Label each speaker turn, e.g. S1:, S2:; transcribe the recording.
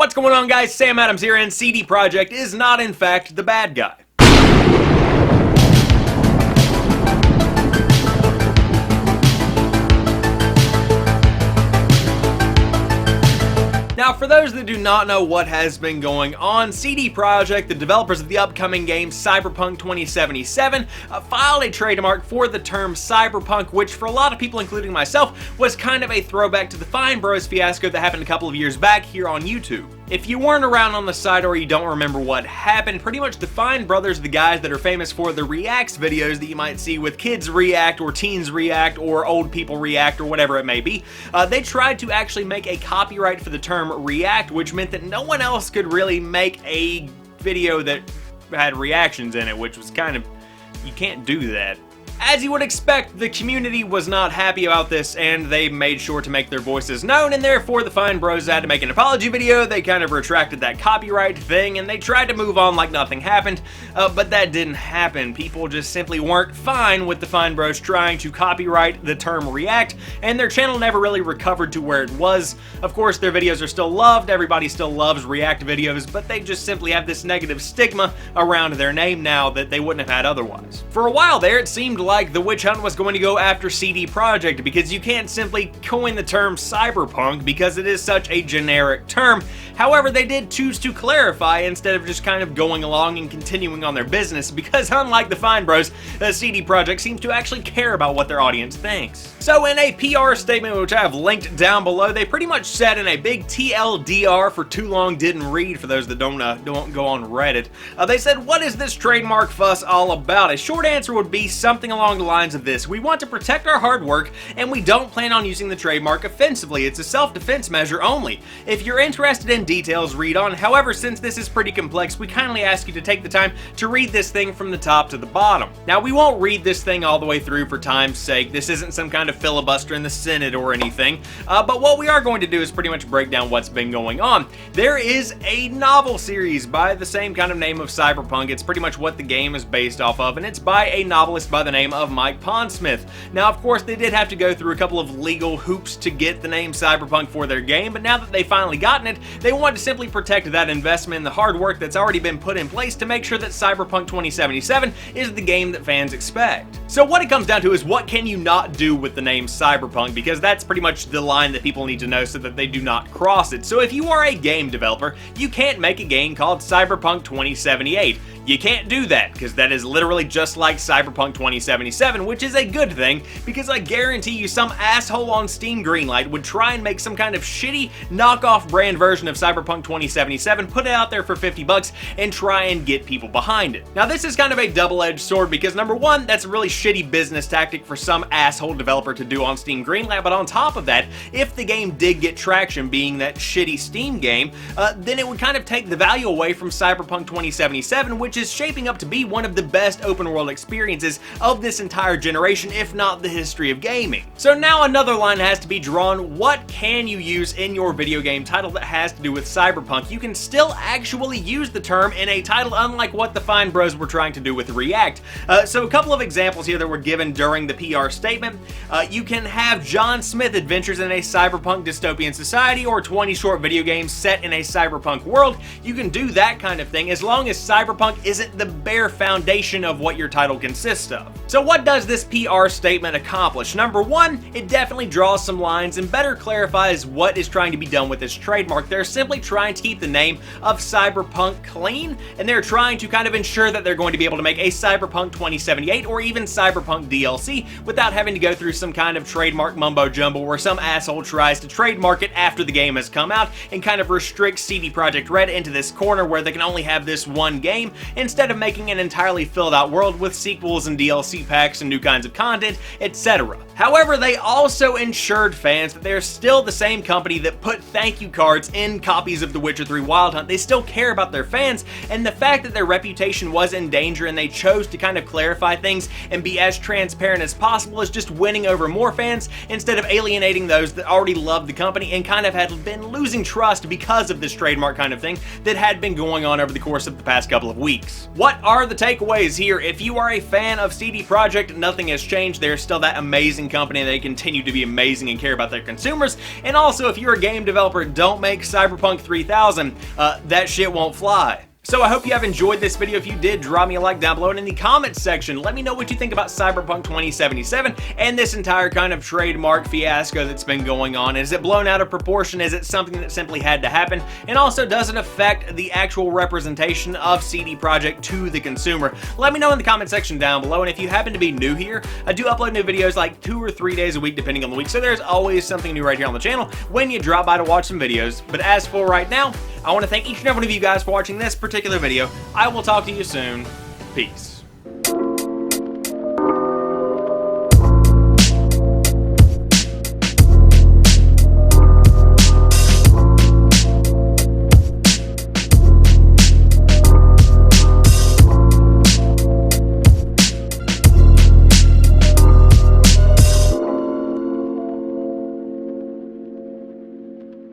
S1: What's going on, guys? Sam Adams here, and CD Projekt is not in fact the bad guy. Now, for those that do not know what has been going on, CD Projekt, the developers of the upcoming game Cyberpunk 2077, filed a trademark for the term cyberpunk, which for a lot of people, including myself, was kind of a throwback to the Fine Bros fiasco that happened a couple of years back here on YouTube. If you weren't around on the site or you don't remember what happened, pretty much the Fine Brothers, the guys that are famous for the reacts videos that you might see with kids react or teens react or old people react or whatever it may be, they tried to actually make a copyright for the term react, which meant that no one else could really make a video that had reactions in it, which was kind of, you can't do that. As you would expect, the community was not happy about this, and they made sure to make their voices known, and therefore the Fine Bros had to make an apology video. They kind of retracted that copyright thing, and they tried to move on like nothing happened, but that didn't happen. People just simply weren't fine with the Fine Bros trying to copyright the term react, and their channel never really recovered to where it was. Of course, their videos are still loved, everybody still loves react videos, but they just simply have this negative stigma around their name now that they wouldn't have had otherwise. For a while there, it seemed like the witch hunt was going to go after CD Projekt, because you can't simply coin the term cyberpunk because it is such a generic term. However, they did choose to clarify instead of just kind of going along and continuing on their business, because unlike the Fine Bros, CD Projekt seems to actually care about what their audience thinks. So in a PR statement, which I have linked down below, they pretty much said in a big TLDR, for too long didn't read for those that don't go on Reddit, they said, "What is this trademark fuss all about?" A short answer would be something along the lines of this: we want to protect our hard work, and we don't plan on using the trademark offensively. It's a self-defense measure only. If you're interested in details, read on. However, since this is pretty complex, we kindly ask you to take the time to read this thing from the top to the bottom. Now, we won't read this thing all the way through for time's sake. This isn't some kind of filibuster in the Senate or anything, but what we are going to do is pretty much break down what's been going on. There is a novel series by the same kind of name of Cyberpunk. It's pretty much what the game is based off of, and it's by a novelist by the name of Mike Pondsmith. Now, of course, they did have to go through a couple of legal hoops to get the name Cyberpunk for their game, but now that they've finally gotten it, they wanted to simply protect that investment and the hard work that's already been put in place to make sure that Cyberpunk 2077 is the game that fans expect. So what it comes down to is, what can you not do with the name Cyberpunk? Because that's pretty much the line that people need to know so that they do not cross it. So if you are a game developer, you can't make a game called Cyberpunk 2078. You can't do that, because that is literally just like Cyberpunk 2077, which is a good thing, because I guarantee you some asshole on Steam Greenlight would try and make some kind of shitty knockoff brand version of Cyberpunk 2077, put it out there for 50 bucks, and try and get people behind it. Now, this is kind of a double-edged sword, because number one, that's a really shitty business tactic for some asshole developer to do on Steam Greenlight, but on top of that, if the game did get traction, being that shitty Steam game, then it would kind of take the value away from Cyberpunk 2077, which is shaping up to be one of the best open world experiences of this entire generation, if not the history of gaming. So now another line has to be drawn. What can you use in your video game title that has to do with Cyberpunk? You can still actually use the term in a title, unlike what the Fine Bros were trying to do with React. So a couple of examples here that were given during the PR statement. You can have John Smith adventures in a cyberpunk dystopian society, or 20 short video games set in a cyberpunk world. You can do that kind of thing as long as cyberpunk isn't the bare foundation of what your title consists of. So what does this PR statement accomplish? Number one, it definitely draws some lines and better clarifies what is trying to be done with this trademark. They're simply trying to keep the name of Cyberpunk clean, and they're trying to kind of ensure that they're going to be able to make a Cyberpunk 2078 or even Cyberpunk DLC without having to go through some kind of trademark mumbo jumbo where some asshole tries to trademark it after the game has come out and kind of restricts CD Projekt Red into this corner where they can only have this one game, instead of making an entirely filled out world with sequels and DLC packs and new kinds of content, etc. However, they also ensured fans that they're still the same company that put thank you cards in copies of The Witcher 3 Wild Hunt. They still care about their fans, and the fact that their reputation was in danger and they chose to kind of clarify things and be as transparent as possible is just winning over more fans instead of alienating those that already loved the company and kind of had been losing trust because of this trademark kind of thing that had been going on over the course of the past couple of weeks. weeks. What are the takeaways here? If you are a fan of CD Projekt, nothing has changed. They're still that amazing company. They continue to be amazing and care about their consumers. And also, if you're a game developer, don't make Cyberpunk 3000. That shit won't fly. So I hope you have enjoyed this video. If you did, drop me a like down below, and in the comments section, let me know what you think about Cyberpunk 2077 and this entire kind of trademark fiasco that's been going on. Is it blown out of proportion? Is it something that simply had to happen? And also, does it affect the actual representation of CD Projekt to the consumer? Let me know in the comment section down below, and if you happen to be new here, I do upload new videos like 2 or 3 days a week depending on the week, so there's always something new right here on the channel when you drop by to watch some videos. But as for right now, I want to thank each and every one of you guys for watching this particular video. I will talk to you soon. Peace.